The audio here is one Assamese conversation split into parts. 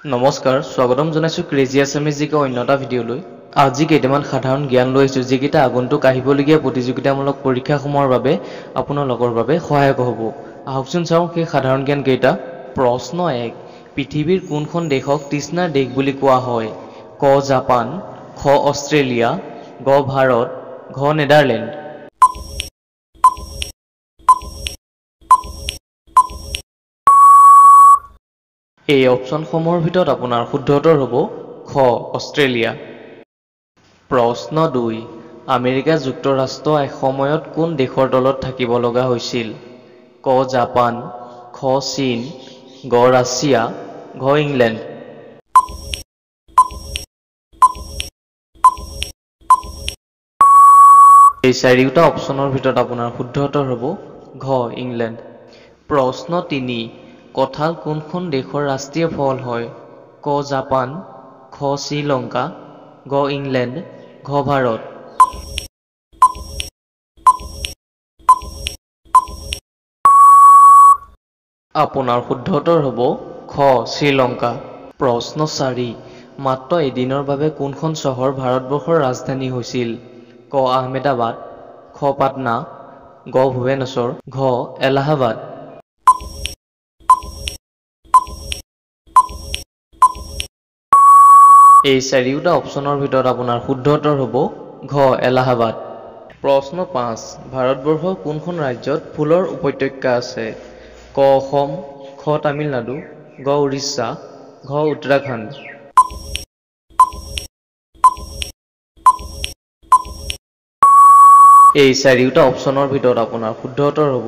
নমস্কাৰ স্বাগতম জনাইছো ক্ৰেজি আছামিজ জিকে অন্যটা ভিডিঅ'লৈ আজি কেইটামান সাধাৰণ জ্ঞান লৈছো যিকেইটা আগন্তুক আহিবলগীয়া প্ৰতিযোগিতামূলক পৰীক্ষাসমূহৰ বাবে আপোনালোকৰ বাবে সহায়ক হ'ব আহকচোন চাওঁ সেই সাধাৰণ জ্ঞান কেইটা প্ৰশ্ন 1 পৃথিৱীৰ কোনখন দেশক তৃষ্ণাৰ দেশ বুলি কোৱা হয় ক জাপান খ অষ্ট্ৰেলিয়া গ ভাৰত ঘ নেদাৰলেণ্ড এই অপচনসমূহৰ ভিতৰত আপোনাৰ শুদ্ধ উত্তৰ হ'ব খ অষ্ট্ৰেলিয়া প্ৰশ্ন 2 আমেৰিকা যুক্তৰাষ্ট্ৰ এসময়ত কোন দেশৰ তলত থাকিব লগা হৈছিল ক জাপান খ চীন গ ৰাছিয়া ঘ ইংলেণ্ড এই চাৰিটা অপচনৰ ভিতৰত আপোনাৰ শুদ্ধ উত্তৰ হ'ব ঘ ইংলেণ্ড প্ৰশ্ন 3 কঁঠাল কোনখন দেশৰ ৰাষ্ট্ৰীয় ফল হয় ক জাপান খ শ্ৰীলংকা গ ইংলেণ্ড ঘ ভাৰত আপোনাৰ শুদ্ধ উত্তৰ হ'ব খ শ্ৰীলংকা প্ৰশ্ন 4 মাত্ৰ এদিনৰ বাবে কোনখন চহৰ ভাৰতবৰ্ষৰ ৰাজধানী হৈছিল ক আহমেদাবাদ খ পাটনা গ ভুৱনেশ্বৰ ঘ এলাহাবাদ এই চাৰিটা অপচনৰ ভিতৰত আপোনাৰ শুদ্ধ উত্তৰ হ'ব ঘ এলাহাবাদ প্ৰশ্ন 5 ভাৰতবৰ্ষৰ কোনখন ৰাজ্যত ফুলৰ উপত্যকা আছে ক অসম খ তামিলনাডু গ উৰিষ্যা ঘ উত্তৰাখণ্ড এই চাৰিটা অপচনৰ ভিতৰত আপোনাৰ শুদ্ধ উত্তৰ হ'ব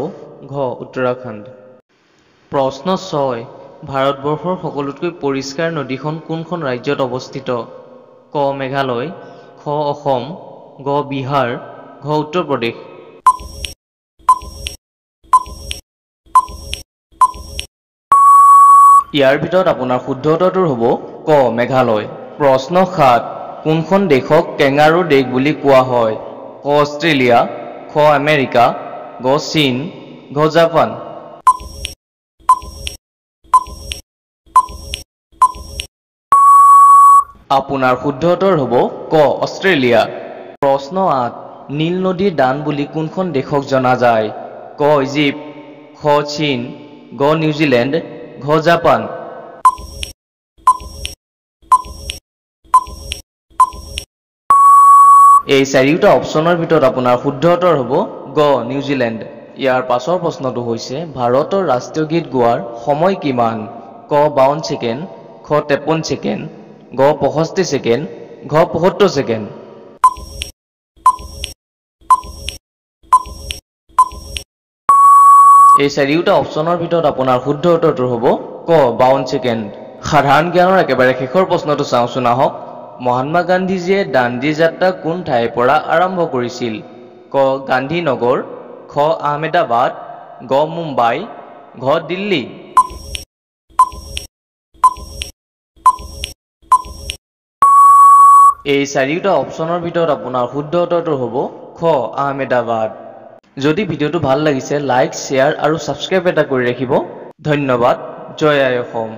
ঘ উত্তৰাখণ্ড প্ৰশ্ন 6 ভাৰতবৰ্ষৰ সকলোতকৈ পৰিষ্কাৰ নদীখন কোনখন ৰাজ্যত অৱস্থিত ক মেঘালয় খ অসম গ বিহাৰ ঘ উত্তৰ প্ৰদেশ ইয়াৰ ভিতৰত আপোনাৰ শুদ্ধ উত্তৰটো হ'ব ক মেঘালয় প্ৰশ্ন 7 কোনখন দেশক কেঙাৰু দেশ বুলি কোৱা হয় ক অষ্ট্ৰেলিয়া খ আমেৰিকা গ চীন ঘ জাপান আপোনাৰ শুদ্ধ উত্তৰ হ'ব ক অষ্ট্ৰেলিয়া প্ৰশ্ন 8 নীল নদীৰ দান বুলি কোনখন দেশক জনা যায় ক ইজিপ্ত খ চীন গ নিউজিলেণ্ড ঘ জাপান এই চাৰিটা অপচনৰ ভিতৰত আপোনাৰ শুদ্ধ উত্তৰ হ'ব গ নিউজিলেণ্ড ইয়াৰ পাছৰ প্ৰশ্নটো হৈছে ভাৰতৰ ৰাষ্ট্ৰীয় গীত গোৱাৰ সময় কিমান ক 52 ছেকেণ্ড খ 53 ছেকেণ্ড গ 65 ছেকেণ্ড ঘ 75 ছেকেণ্ড এই চাৰিটা অপচনৰ ভিতৰত আপোনাৰ শুদ্ধ উত্তৰটো হ'ব ক 52 ছেকেণ্ড সাধাৰণ জ্ঞানৰ একেবাৰে শেষৰ প্ৰশ্নটো চাওঁচোন আহক মহাত্মা গান্ধীজীয়ে দাণ্ডী যাত্ৰা কোন ঠাইৰ পৰা আৰম্ভ কৰিছিল ক গান্ধী নগৰ খ আহমেদাবাদ গ মুম্বাই ঘ দিল্লী এই চাৰিটা অপচনৰ ভিতৰত আপোনাৰ শুদ্ধ উত্তৰটো হ'ব খ আহমেদাবাদ যদি ভিডিঅ'টো ভাল লাগিছে লাইক শ্বেয়াৰ আৰু ছাবস্ক্ৰাইব এটা কৰি ৰাখিব ধন্যবাদ জয় আই অসম